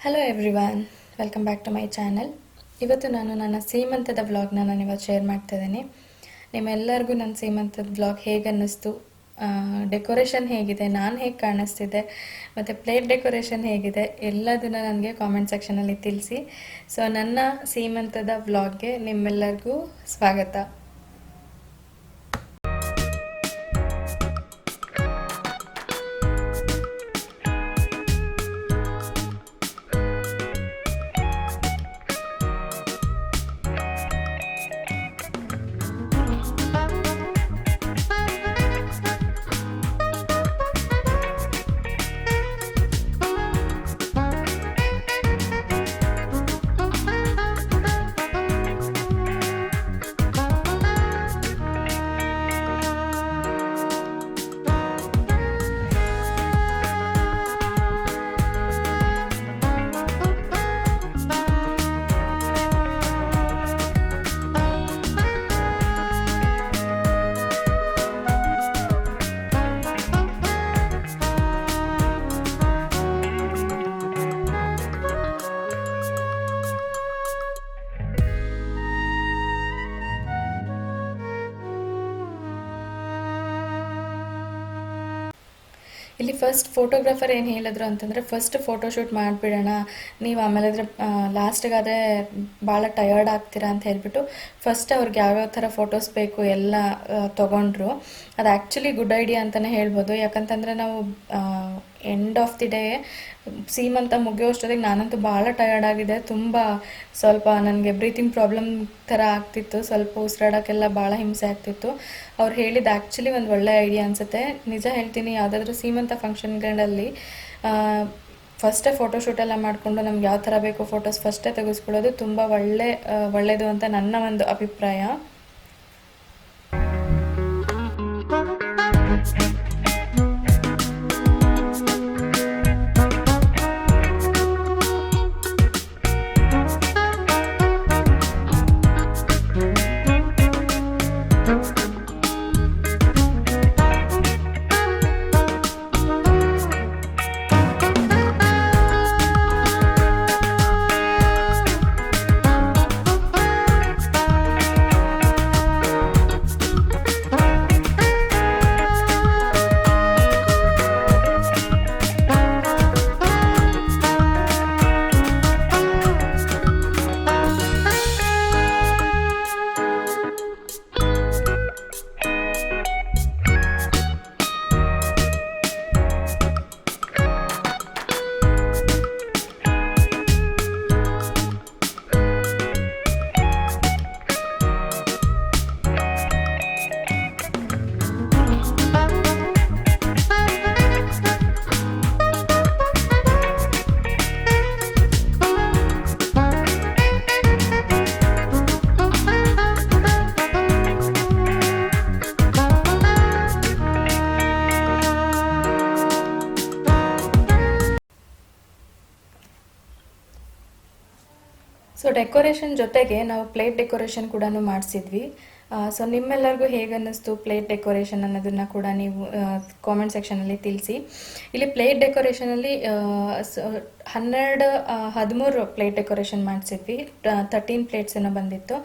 Hello everyone, welcome back to my channel. ಇವತ್ತು ನಾನು ನನ್ನ ಸೀಮಂತದ ವ್ಲಾಗ್ನ ನಾನು ಇವತ್ತು ಶೇರ್ ಮಾಡ್ತಾ ಇದ್ದೀನಿ. ನಿಮ್ಮೆಲ್ಲರಿಗೂ ನನ್ನ ಸೀಮಂತದ ವ್ಲಾಗ್ ಹೇಗೆ ಅನ್ನಿಸ್ತು, ಡೆಕೋರೇಷನ್ ಹೇಗಿದೆ, ನಾನು ಹೇಗೆ ಕಾಣಿಸ್ತಿದ್ದೆ ಮತ್ತು ಪ್ಲೇಟ್ ಡೆಕೋರೇಷನ್ ಹೇಗಿದೆ ಎಲ್ಲದನ್ನು ನನಗೆ ಕಾಮೆಂಟ್ ಸೆಕ್ಷನಲ್ಲಿ ತಿಳಿಸಿ. ಸೊ ನನ್ನ ಸೀಮಂತದ ವ್ಲಾಗ್ಗೆ ನಿಮ್ಮೆಲ್ಲರಿಗೂ ಸ್ವಾಗತ. ಇಲ್ಲಿ ಫಸ್ಟ್ ಫೋಟೋಗ್ರಾಫರ್ ಏನು ಹೇಳಿದ್ರು ಅಂತಂದರೆ, ಫಸ್ಟ್ ಫೋಟೋಶೂಟ್ ಮಾಡಿಬಿಡೋಣ, ನೀವು ಆಮೇಲೆ ಲಾಸ್ಟಿಗಾದರೆ ಭಾಳ ಟಯರ್ಡ್ ಆಗ್ತೀರಾ ಅಂತ ಹೇಳಿಬಿಟ್ಟು ಫಸ್ಟ್ ಅವ್ರಿಗೆ ಯಾವ್ಯಾವ ಥರ ಫೋಟೋಸ್ ಬೇಕು ಎಲ್ಲ ತೊಗೊಂಡ್ರು. ಅದು ಆ್ಯಕ್ಚುಲಿ ಗುಡ್ ಐಡಿಯಾ ಅಂತಲೇ ಹೇಳ್ಬೋದು. ಯಾಕಂತಂದರೆ ನಾವು ಎಂಡ್ ಆಫ್ ದಿ ಡೇ ಸೀಮಂತ ಮುಗಿಯೋಷ್ಟೊತ್ತಿಗೆ ನಾನಂತೂ ಭಾಳ ಟಯರ್ಡ್ ಆಗಿದೆ. ತುಂಬ ಸ್ವಲ್ಪ ನನಗೆ ಬ್ರೀತಿಂಗ್ ಪ್ರಾಬ್ಲಮ್ ಥರ ಆಗ್ತಿತ್ತು, ಸ್ವಲ್ಪ ಉಸಿರಾಡೋಕ್ಕೆಲ್ಲ ಭಾಳ ಹಿಂಸೆ ಆಗ್ತಿತ್ತು. ಅವ್ರು ಹೇಳಿದ್ದು ಆ್ಯಕ್ಚುಲಿ ಒಂದು ಒಳ್ಳೆ ಐಡಿಯಾ ಅನಿಸುತ್ತೆ. ನಿಜ ಹೇಳ್ತೀನಿ, ಯಾವುದಾದ್ರೂ ಸೀಮಂತ ಫಂಕ್ಷನ್ಗಳಲ್ಲಿ ಫಸ್ಟೇ ಫೋಟೋಶೂಟೆಲ್ಲ ಮಾಡಿಕೊಂಡು ನಮ್ಗೆ ಯಾವ ಥರ ಬೇಕು ಫೋಟೋಸ್ ಫಸ್ಟೇ ತೆಗೆಸ್ಕೊಳ್ಳೋದು ತುಂಬ ಒಳ್ಳೆಯದು ಅಂತ ನನ್ನ ಒಂದು ಅಭಿಪ್ರಾಯ. ಸೊ ಡೆಕೋರೇಷನ್ ಜೊತೆಗೆ ನಾವು ಪ್ಲೇಟ್ ಡೆಕೋರೇಷನ್ ಕೂಡ ಮಾಡಿಸಿದ್ವಿ. ಸೊ ನಿಮ್ಮೆಲ್ಲರಿಗೂ ಹೇಗೆ ಅನ್ನಿಸ್ತು ಪ್ಲೇಟ್ ಡೆಕೋರೇಷನ್ ಅನ್ನೋದನ್ನು ಕೂಡ ನೀವು ಕಾಮೆಂಟ್ ಸೆಕ್ಷನಲ್ಲಿ ತಿಳಿಸಿ. ಇಲ್ಲಿ ಪ್ಲೇಟ್ ಡೆಕೋರೇಷನಲ್ಲಿ 13 ಪ್ಲೇಟ್ ಡೆಕೋರೇಷನ್ ಮಾಡಿಸಿದ್ವಿ. 13 ಪ್ಲೇಟ್ಸ್ ಏನೋ ಬಂದಿತ್ತು.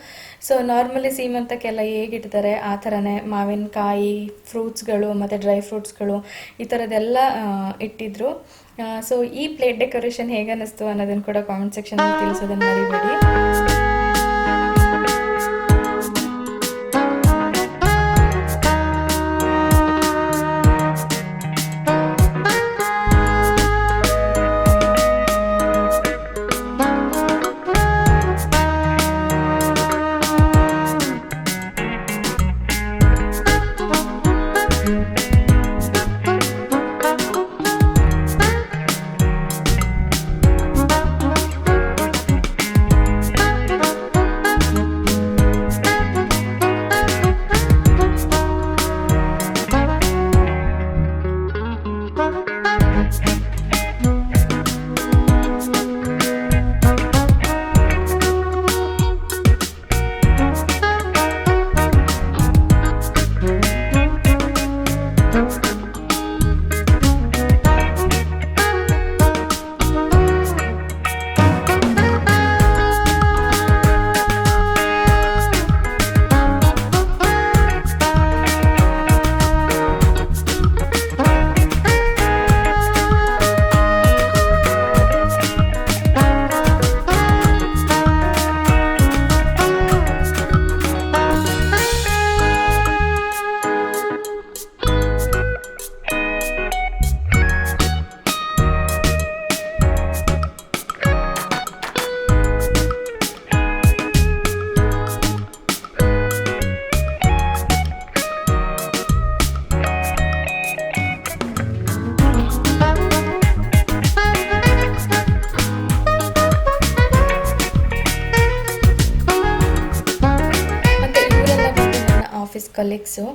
ಸೊ ನಾರ್ಮಲಿ ಸೀಮಂತಕ್ಕೆಲ್ಲ ಹೇಗಿಡ್ತಾರೆ ಆ ಥರನೇ ಮಾವಿನಕಾಯಿ, ಫ್ರೂಟ್ಸ್ಗಳು ಮತ್ತು ಡ್ರೈ ಫ್ರೂಟ್ಸ್ಗಳು ಈ ಥರದ್ದೆಲ್ಲ ಇಟ್ಟಿದ್ರು. ಸೊ ಈ ಪ್ಲೇಟ್ ಡೆಕೋರೇಷನ್ ಹೇಗೆ ಅನ್ನಿಸ್ತು ಅನ್ನೋದನ್ನು ಕೂಡ ಕಾಮೆಂಟ್ ಸೆಕ್ಷನಲ್ಲಿ ತಿಳಿಸೋದನ್ನು ಮರಿಬೇಡಿ. ಕಲೀಗ್ಸು.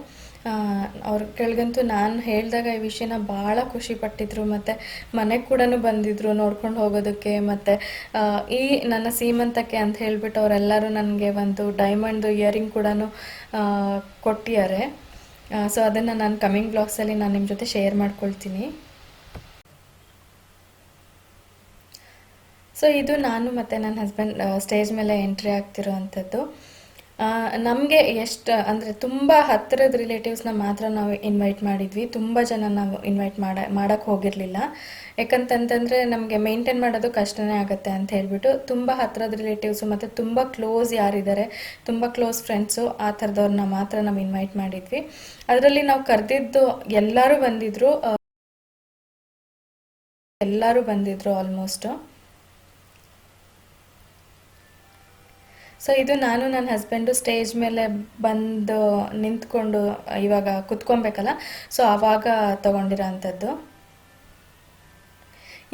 ಅವ್ರ ಕೆಳಗಂತೂ ನಾನು ಹೇಳಿದಾಗ ಈ ವಿಷಯನ ಭಾಳ ಖುಷಿ ಪಟ್ಟಿದ್ರು, ಮತ್ತು ಮನೆಗೆ ಕೂಡ ಬಂದಿದ್ರು ನೋಡ್ಕೊಂಡು ಹೋಗೋದಕ್ಕೆ. ಮತ್ತು ಈ ನನ್ನ ಸೀಮಂತಕ್ಕೆ ಅಂತ ಹೇಳಿಬಿಟ್ಟು ಅವರೆಲ್ಲರೂ ನನಗೆ ಒಂದು ಡೈಮಂಡ್ದು ಇಯರಿಂಗ್ ಕೂಡ ಕೊಟ್ಟಿದ್ದಾರೆ. ಸೊ ಅದನ್ನು ನಾನು ಕಮಿಂಗ್ ಬ್ಲಾಗ್ಸಲ್ಲಿ ನಾನು ನಿಮ್ಮ ಜೊತೆ ಶೇರ್ ಮಾಡ್ಕೊಳ್ತೀನಿ. ಸೊ ಇದು ನಾನು ಮತ್ತು ನನ್ನ ಹಸ್ಬೆಂಡ್ ಸ್ಟೇಜ್ ಮೇಲೆ ಎಂಟ್ರಿ ಆಗ್ತಿರೋ ಅಂಥದ್ದು. ನಮಗೆ ಎಷ್ಟು ಅಂದರೆ ತುಂಬ ಹತ್ತಿರದ ರಿಲೇಟಿವ್ಸ್ನ ಮಾತ್ರ ನಾವು ಇನ್ವೈಟ್ ಮಾಡಿದ್ವಿ. ತುಂಬ ಜನ ನಾವು ಇನ್ವೈಟ್ ಮಾಡೋಕ್ಕೆ ಹೋಗಿರಲಿಲ್ಲ. ಯಾಕಂತಂತಂದರೆ ನಮಗೆ ಮೇಂಟೈನ್ ಮಾಡೋದು ಕಷ್ಟನೇ ಆಗುತ್ತೆ ಅಂತ ಹೇಳಿಬಿಟ್ಟು ತುಂಬ ಹತ್ತಿರದ ರಿಲೇಟಿವ್ಸು ಮತ್ತು ತುಂಬ ಕ್ಲೋಸ್ ಯಾರಿದ್ದಾರೆ, ತುಂಬ ಕ್ಲೋಸ್ ಫ್ರೆಂಡ್ಸು, ಆ ಥರದವ್ರನ್ನ ಮಾತ್ರ ನಾವು ಇನ್ವೈಟ್ ಮಾಡಿದ್ವಿ. ಅದರಲ್ಲಿ ನಾವು ಕರೆದಿದ್ದು ಎಲ್ಲರೂ ಬಂದಿದ್ರು ಆಲ್ಮೋಸ್ಟು. ಸೊ ಇದು ನಾನು ನನ್ನ ಹಸ್ಬೆಂಡು ಸ್ಟೇಜ್ ಮೇಲೆ ಬಂದು ನಿಂತ್ಕೊಂಡು ಇವಾಗ ಕುತ್ಕೊಬೇಕಲ್ಲ, ಸೊ ಆವಾಗ ತೊಗೊಂಡಿರೋ ಅಂಥದ್ದು.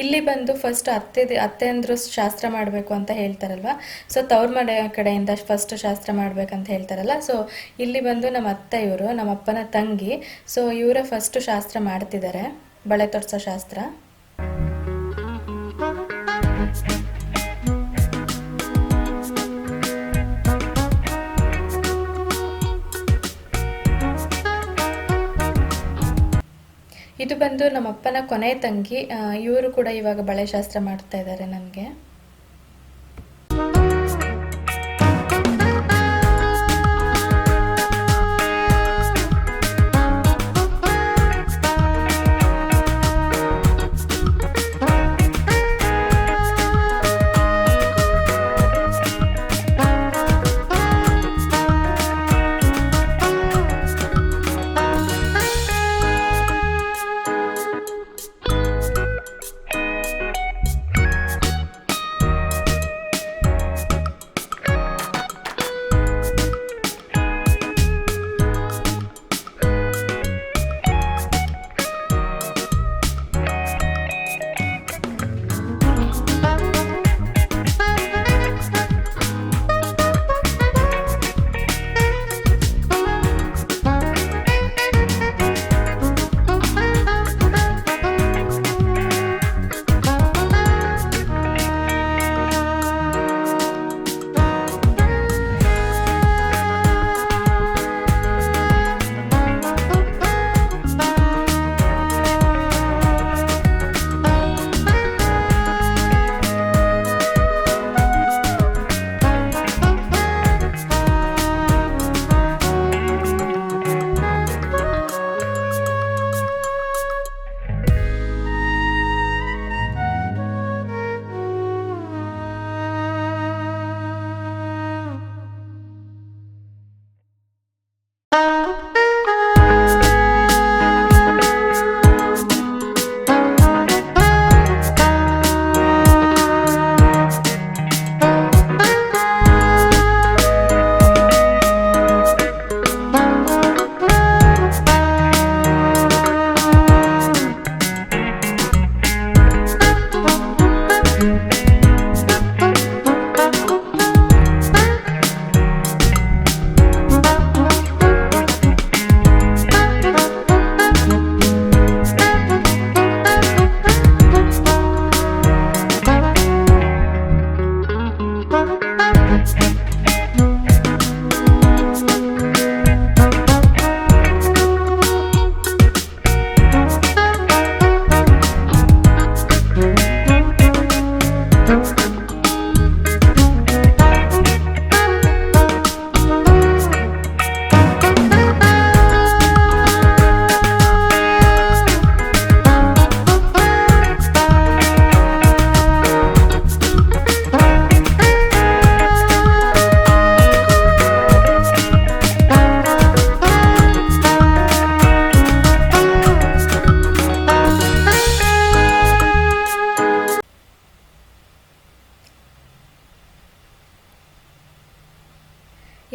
ಇಲ್ಲಿ ಬಂದು ಫಸ್ಟ್ ಅತ್ತೆ ಅಂದರು ಶಾಸ್ತ್ರ ಮಾಡಬೇಕು ಅಂತ ಹೇಳ್ತಾರಲ್ವ, ಸೊ ತವ್ರ ಮನೆ ಕಡೆಯಿಂದ ಫಸ್ಟ್ ಶಾಸ್ತ್ರ ಮಾಡ್ಬೇಕಂತ ಹೇಳ್ತಾರಲ್ಲ. ಸೊ ಇಲ್ಲಿ ಬಂದು ನಮ್ಮ ಅತ್ತೆ, ಇವರು ನಮ್ಮ ಅಪ್ಪನ ತಂಗಿ, ಸೊ ಇವರೇ ಫಸ್ಟ್ ಶಾಸ್ತ್ರ ಮಾಡ್ತಿದ್ದಾರೆ, ಬಳೆ ತೊಡ್ಸೋ ಶಾಸ್ತ್ರ. ಇದು ಬಂದು ನಮ್ಮ ಅಪ್ಪನ ಕೊನೆ ತಂಗಿ, ಇವರು ಕೂಡ ಇವಾಗ ಬಳೆ ಶಾಸ್ತ್ರ ಮಾಡ್ತಾ ಇದ್ದಾರೆ ನನಗೆ.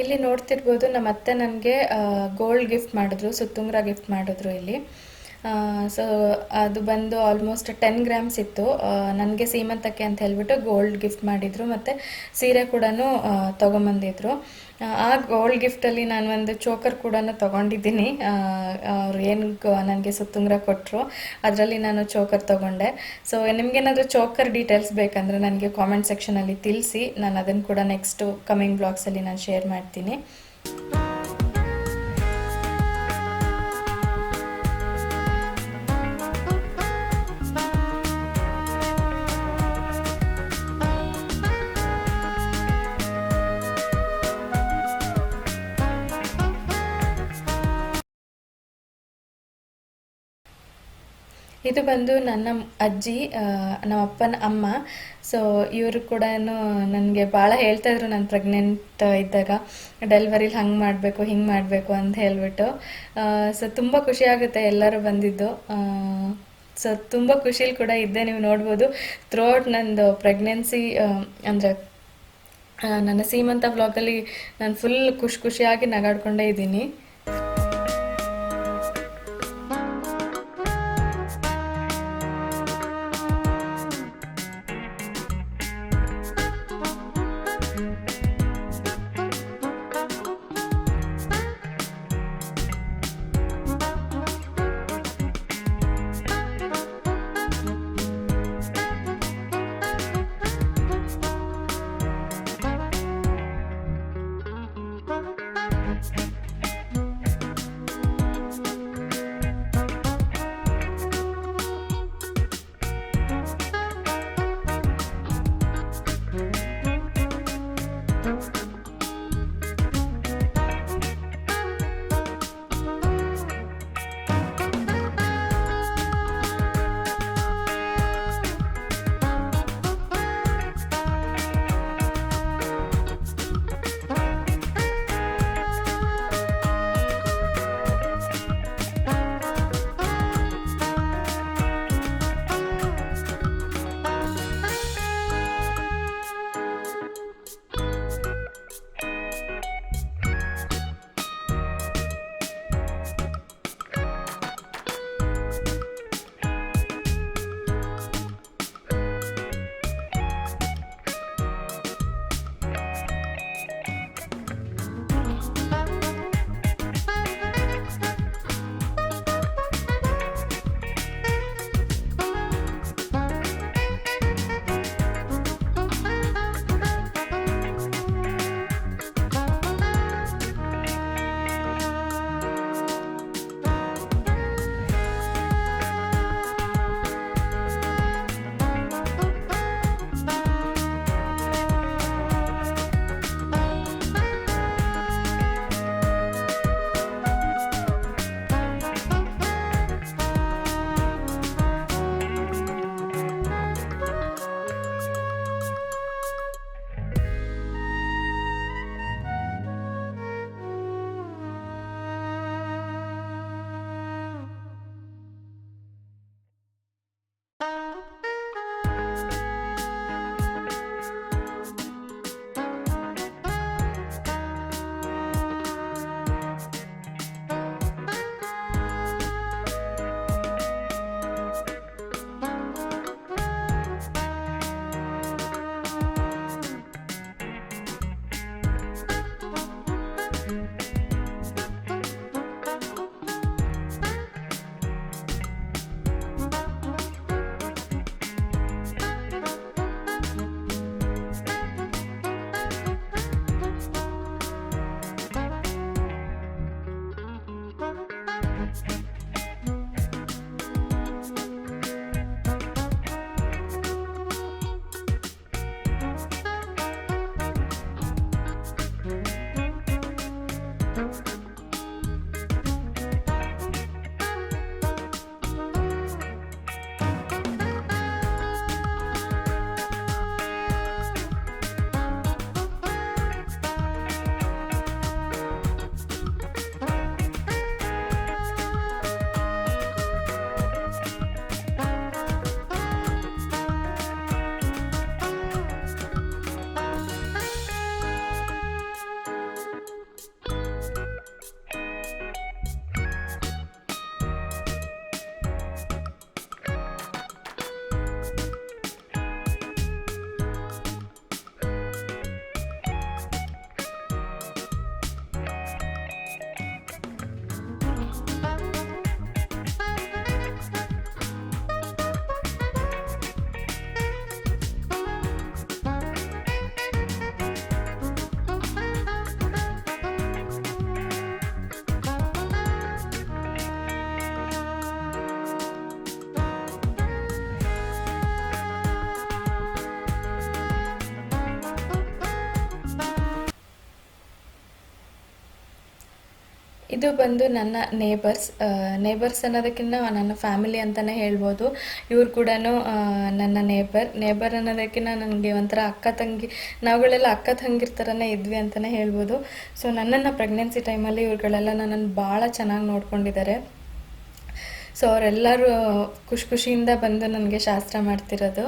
ಇಲ್ಲಿ ನೋಡ್ತಿರ್ಬೋದು ನಮ್ಮ ಅತ್ತೆ ನನಗೆ ಗೋಲ್ಡ್ ಗಿಫ್ಟ್ ಮಾಡಿದ್ರು, ಸುತ್ತುಂಗುರ ಗಿಫ್ಟ್ ಮಾಡಿದ್ರು ಇಲ್ಲಿ. ಸೊ ಅದು ಬಂದು ಆಲ್ಮೋಸ್ಟ್ 10 ಗ್ರಾಮ್ಸ್ ಇತ್ತು. ನನಗೆ ಸೀಮಂತಕ್ಕೆ ಅಂತ ಹೇಳ್ಬಿಟ್ಟು ಗೋಲ್ಡ್ ಗಿಫ್ಟ್ ಮಾಡಿದರು, ಮತ್ತು ಸೀರೆ ಕೂಡ ತೊಗೊಂಬಂದಿದ್ರು. ಆ ಗೋಲ್ಡ್ ಗಿಫ್ಟಲ್ಲಿ ನಾನು ಒಂದು ಚೋಕರ್ ಕೂಡ ತೊಗೊಂಡಿದ್ದೀನಿ. ಅವ್ರು ಏನು ನನಗೆ ಸುತ್ತುಂಗ್ರ ಕೊಟ್ಟರು, ಅದರಲ್ಲಿ ನಾನು ಚೋಕರ್ ತೊಗೊಂಡೆ. ಸೊ ನಿಮಗೇನಾದರೂ ಚೋಕರ್ ಡೀಟೇಲ್ಸ್ ಬೇಕಂದರೆ ನನಗೆ ಕಾಮೆಂಟ್ ಸೆಕ್ಷನಲ್ಲಿ ತಿಳಿಸಿ, ನಾನು ಅದನ್ನು ಕೂಡ ನೆಕ್ಸ್ಟು ಕಮಿಂಗ್ ಬ್ಲಾಗ್ಸಲ್ಲಿ ನಾನು ಶೇರ್ ಮಾಡ್ತೀನಿ. ಇದು ಬಂದು ನನ್ನ ಅಜ್ಜಿ, ನಮ್ಮ ಅಪ್ಪನ ಅಮ್ಮ. ಸೊ ಇವರು ಕೂಡ ನನಗೆ ಭಾಳ ಹೇಳ್ತಾಯಿದ್ರು ನಾನು ಪ್ರೆಗ್ನೆಂಟ್ ಇದ್ದಾಗ, ಡೆಲಿವರಿಲಿ ಹಂಗೆ ಮಾಡಬೇಕು ಹಿಂಗೆ ಮಾಡಬೇಕು ಅಂತ ಹೇಳಿಬಿಟ್ಟು. ಸೊ ತುಂಬ ಖುಷಿಯಾಗುತ್ತೆ ಎಲ್ಲರೂ ಬಂದಿದ್ದು. ಸೊ ತುಂಬ ಖುಷಿಲಿ ಕೂಡ ಇದ್ದೆ. ನೀವು ನೋಡ್ಬೋದು ಥ್ರೂಔಟ್ ನಂದು ಪ್ರೆಗ್ನೆನ್ಸಿ ಅಂದರೆ ನನ್ನ ಸೀಮಂತ ವ್ಲಾಗಲ್ಲಿ ನಾನು ಫುಲ್ ಖುಷಿಯಾಗಿ ನಗಾಡ್ಕೊಂಡೇ ಇದ್ದೀನಿ. ಇದು ಬಂದು ನನ್ನ ನೇಬರ್ಸ್ ಅನ್ನೋದಕ್ಕಿಂತ ನನ್ನ ಫ್ಯಾಮಿಲಿ ಅಂತಲೇ ಹೇಳ್ಬೋದು. ಇವ್ರು ಕೂಡ ನನ್ನ ನೇಬರ್ ಅನ್ನೋದಕ್ಕಿಂತ ನನಗೆ ಒಂಥರ ಅಕ್ಕ ತಂಗಿ, ನಾವುಗಳೆಲ್ಲ ಅಕ್ಕ ತಂಗಿರ ಥರನೇ ಇದ್ವಿ ಅಂತಲೇ ಹೇಳ್ಬೋದು. ಸೊ ನನ್ನನ್ನು ಪ್ರೆಗ್ನೆನ್ಸಿ ಟೈಮಲ್ಲಿ ಇವ್ರುಗಳೆಲ್ಲ ನನ್ನನ್ನು ಭಾಳ ಚೆನ್ನಾಗಿ ನೋಡ್ಕೊಂಡಿದ್ದಾರೆ. ಸೊ ಅವರೆಲ್ಲರೂ ಖುಷಿಯಿಂದ ಬಂದು ನನಗೆ ಶಾಸ್ತ್ರ ಮಾಡ್ತಿರೋದು.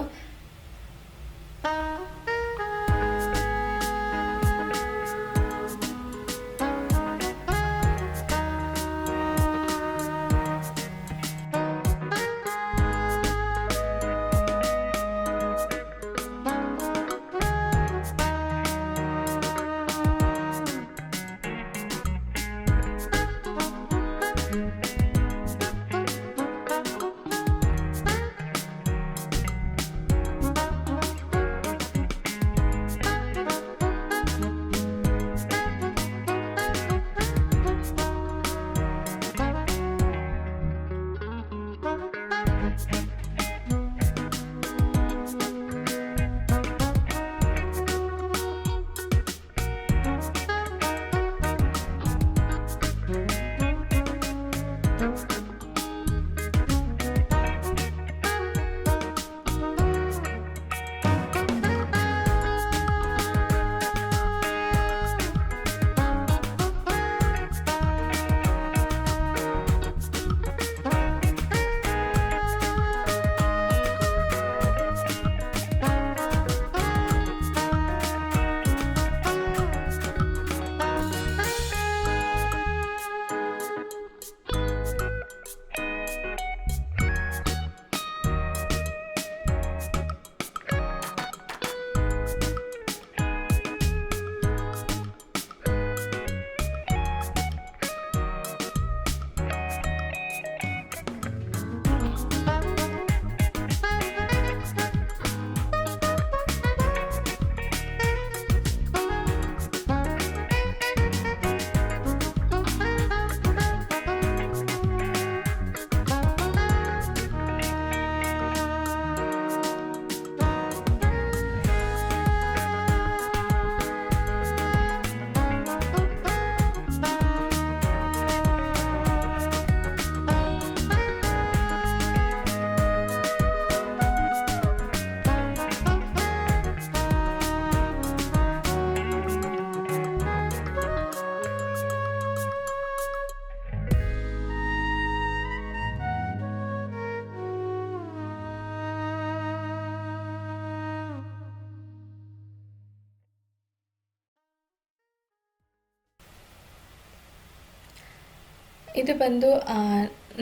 ಇದು ಬಂದು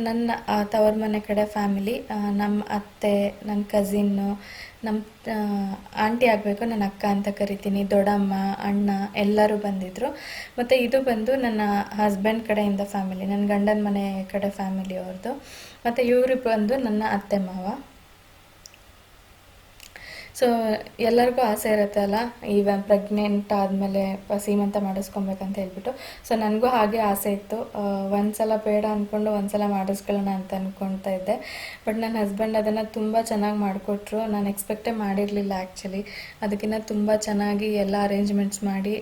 ನನ್ನ ತವರು ಮನೆ ಕಡೆ ಫ್ಯಾಮಿಲಿ. ನಮ್ಮ ಅತ್ತೆ, ನನ್ನ ಕಸಿನ್ನು, ನಮ್ಮ ಆಂಟಿ ಆಗಬೇಕು, ನನ್ನ ಅಕ್ಕ ಅಂತ ಕರಿತೀನಿ, ದೊಡ್ಡಮ್ಮ, ಅಣ್ಣ ಎಲ್ಲರೂ ಬಂದಿದ್ದರು. ಮತ್ತು ಇದು ಬಂದು ನನ್ನ ಹಸ್ಬೆಂಡ್ ಕಡೆಯಿಂದ ಫ್ಯಾಮಿಲಿ, ನನ್ನ ಗಂಡನ ಮನೆ ಕಡೆ ಫ್ಯಾಮಿಲಿ ಅವ್ರದ್ದು. ಮತ್ತು ಇವರು ಬಂದು ನನ್ನ ಅತ್ತೆ ಮಾವ. ಸೊ ಎಲ್ಲರಿಗೂ ಆಸೆ ಇರುತ್ತೆ ಅಲ್ಲ, ಈವನ್ ಪ್ರೆಗ್ನೆಂಟ್ ಆದಮೇಲೆ ಸೀಮಂತ ಮಾಡಿಸ್ಕೊಬೇಕಂತ ಹೇಳ್ಬಿಟ್ಟು. ಸೊ ನನಗೂ ಹಾಗೆ ಆಸೆ ಇತ್ತು. ಒಂದ್ಸಲ ಬೇಡ ಅಂದ್ಕೊಂಡು ಒಂದ್ಸಲ ಮಾಡಿಸ್ಕೊಳ್ಳೋಣ ಅಂತ ಅಂದ್ಕೊಳ್ತಾ ಇದ್ದೆ. ಬಟ್ ನನ್ನ ಹಸ್ಬೆಂಡ್ ಅದನ್ನು ತುಂಬ ಚೆನ್ನಾಗಿ ಮಾಡಿಕೊಟ್ರು. ನಾನು ಎಕ್ಸ್ಪೆಕ್ಟೇ ಮಾಡಿರಲಿಲ್ಲ ಆ್ಯಕ್ಚುಲಿ. ಅದಕ್ಕಿಂತ ತುಂಬ ಚೆನ್ನಾಗಿ ಎಲ್ಲ ಅರೇಂಜ್ಮೆಂಟ್ಸ್ ಮಾಡಿ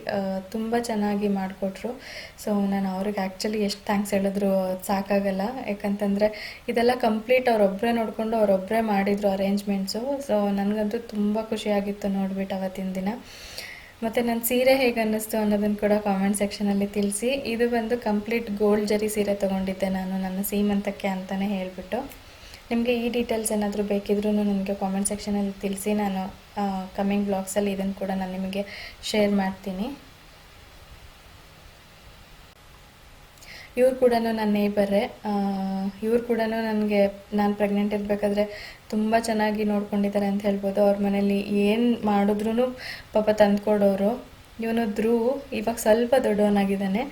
ತುಂಬ ಚೆನ್ನಾಗಿ ಮಾಡಿಕೊಟ್ರು. ಸೊ ನಾನು ಅವ್ರಿಗೆ ಆ್ಯಕ್ಚುಲಿ ಎಷ್ಟು ಥ್ಯಾಂಕ್ಸ್ ಹೇಳಿದ್ರು ಸಾಕಾಗಲ್ಲ. ಯಾಕಂತಂದರೆ ಇದೆಲ್ಲ ಕಂಪ್ಲೀಟ್ ಅವರೊಬ್ಬರೇ ನೋಡಿಕೊಂಡು ಅವರೊಬ್ಬರೇ ಮಾಡಿದರು ಅರೇಂಜ್ಮೆಂಟ್ಸು. ಸೊ ನನಗಂತೂ ತುಂಬ ಖುಷಿಯಾಗಿತ್ತು ನೋಡಿಬಿಟ್ಟು ಅವತ್ತಿನ ದಿನ. ಮತ್ತು ನನ್ನ ಸೀರೆ ಹೇಗೆ ಅನ್ನಿಸ್ತು ಅನ್ನೋದನ್ನು ಕೂಡ ಕಾಮೆಂಟ್ ಸೆಕ್ಷನಲ್ಲಿ ತಿಳಿಸಿ. ಇದು ಬಂದು ಕಂಪ್ಲೀಟ್ ಗೋಲ್ಡ್ ಜರಿ ಸೀರೆ ತೊಗೊಂಡಿದ್ದೆ ನಾನು ನನ್ನ ಸೀಮಂತಕ್ಕೆ ಅಂತಲೇ ಹೇಳಿಬಿಟ್ಟು. ನಿಮಗೆ ಈ ಡೀಟೇಲ್ಸ್ ಏನಾದರೂ ಬೇಕಿದ್ರೂ ನನಗೆ ಕಾಮೆಂಟ್ ಸೆಕ್ಷನಲ್ಲಿ ತಿಳಿಸಿ. ನಾನು ಕಮ್ಮಿಂಗ್ ಬ್ಲಾಗ್ಸಲ್ಲಿ ಇದನ್ನು ಕೂಡ ನಾನು ನಿಮಗೆ ಶೇರ್ ಮಾಡ್ತೀನಿ. ಇವ್ರು ಕೂಡ ನನ್ನ ನೇಬರೇ. ಇವ್ರು ಕೂಡ ನನಗೆ ನಾನು ಪ್ರೆಗ್ನೆಂಟ್ ಇರಬೇಕಾದ್ರೆ ತುಂಬ ಚೆನ್ನಾಗಿ ನೋಡ್ಕೊಂಡಿದ್ದಾರೆ ಅಂತ ಹೇಳ್ಬೋದು. ಅವ್ರ ಮನೇಲಿ ಏನು ಮಾಡಿದ್ರೂ ಪಾಪ ತಂದುಕೊಡೋರು. ಇವನು ಧ್ರುವ್ ಇವಾಗ ಸ್ವಲ್ಪ ದೊಡ್ಡವನಾಗಿದ್ದಾನೆ.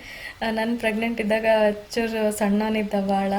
ನಾನು ಪ್ರೆಗ್ನೆಂಟ್ ಇದ್ದಾಗ ಚೂರು ಸಣ್ಣವನಿದ್ದ ಭಾಳ.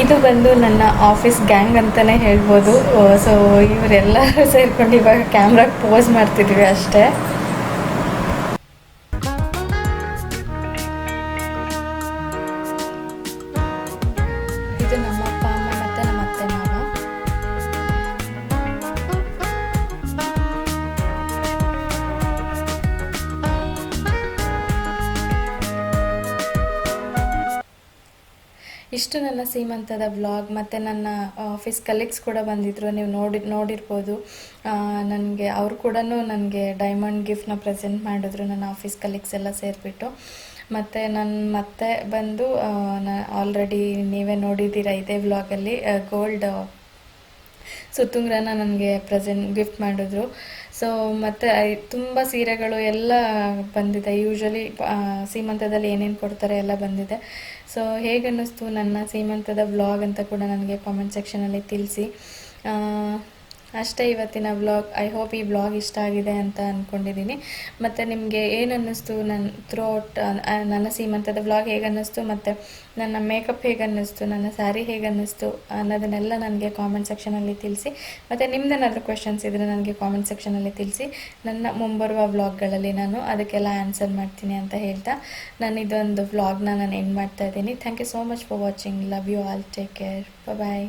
ಇದು ಬಂದು ನನ್ನ ಆಫೀಸ್ ಗ್ಯಾಂಗ್ ಅಂತಲೇ ಹೇಳ್ಬೋದು. ಸೊ ಇವರೆಲ್ಲರೂ ಸೇರ್ಕೊಂಡು ಇವಾಗ ಕ್ಯಾಮ್ರಾಗೆ ಪೋಸ್ ಮಾಡ್ತಿದ್ವಿ ಅಷ್ಟೇ. ಇದು ನಮ್ಮ ಅಪ್ಪ ಅಮ್ಮ ಮತ್ತು ನಮ್ಮ ಅತ್ತೆ ಮಾವ. ಇಷ್ಟು ನನ್ನ ಸೀಮಂತದ ವ್ಲಾಗ್. ಮತ್ತು ನನ್ನ ಆಫೀಸ್ ಕಲೀಗ್ಸ್ ಕೂಡ ಬಂದಿದ್ದರು, ನೀವು ನೋಡಿರ್ಬೋದು. ನನಗೆ ಅವರು ಕೂಡ ನನಗೆ ಡೈಮಂಡ್ ಗಿಫ್ಟ್ನ ಪ್ರೆಸೆಂಟ್ ಮಾಡಿದ್ರು, ನನ್ನ ಆಫೀಸ್ ಕಲೀಗ್ಸ್ ಎಲ್ಲ ಸೇರಿಬಿಟ್ಟು. ಮತ್ತು ನನ್ನ ಮತ್ತೆ ಬಂದು ಆಲ್ರೆಡಿ ನೀವೇ ನೋಡಿದ್ದೀರ ಇದೇ ವ್ಲಾಗಲ್ಲಿ, ಗೋಲ್ಡ್ ಸುತ್ತುಂಗ್ರನ ನನಗೆ ಗಿಫ್ಟ್ ಮಾಡಿದ್ರು. ಸೊ ಮತ್ತು ತುಂಬ ಸೀರೆಗಳು ಎಲ್ಲ ಬಂದಿದೆ. ಯೂಶ್ವಲಿ ಸೀಮಂತದಲ್ಲಿ ಏನೇನು ಕೊಡ್ತಾರೆ ಎಲ್ಲ ಬಂದಿದೆ. ಸೊ ಹೇಗನ್ನಿಸ್ತು ನನ್ನ ಸೀಮಂತದ ವ್ಲಾಗ್ ಅಂತ ಕೂಡ ನನಗೆ ಕಾಮೆಂಟ್ ಸೆಕ್ಷನಲ್ಲಿ ತಿಳಿಸಿ. ಅಷ್ಟೇ ಇವತ್ತಿನ ವ್ಲಾಗ್. ಐ ಹೋಪ್ ಈ ವ್ಲಾಗ್ ಇಷ್ಟ ಆಗಿದೆ ಅಂತ ಅಂದ್ಕೊಂಡಿದ್ದೀನಿ. ಮತ್ತು ನಿಮಗೆ ಏನು ಅನ್ನಿಸ್ತು ನನ್ನ ಸೀಮಂತದ ವ್ಲಾಗ್ ಹೇಗೆ ಅನ್ನಿಸ್ತು, ಮತ್ತು ನನ್ನ ಮೇಕಪ್ ಹೇಗೆ ಅನ್ನಿಸ್ತು, ನನ್ನ ಸ್ಯಾರಿ ಹೇಗೆ ಅನ್ನಿಸ್ತು ಅನ್ನೋದನ್ನೆಲ್ಲ ನನಗೆ ಕಾಮೆಂಟ್ ಸೆಕ್ಷನಲ್ಲಿ ತಿಳಿಸಿ. ಮತ್ತು ನಿಮ್ದೇನಾದರೂ ಕ್ವೆಶನ್ಸ್ ಇದ್ದರೆ ನನಗೆ ಕಾಮೆಂಟ್ ಸೆಕ್ಷನಲ್ಲಿ ತಿಳಿಸಿ. ನನ್ನ ಮುಂಬರುವ ವ್ಲಾಗ್ಗಳಲ್ಲಿ ನಾನು ಅದಕ್ಕೆಲ್ಲ ಆನ್ಸರ್ ಮಾಡ್ತೀನಿ ಅಂತ ಹೇಳ್ತಾ ನಾನು ಇದೊಂದು ವ್ಲಾಗ್ನ ನಾನು ಎಂಡ್ ಮಾಡ್ತಾ ಇದ್ದೀನಿ. Thank you so much for watching. Love you all. Take care. Bye.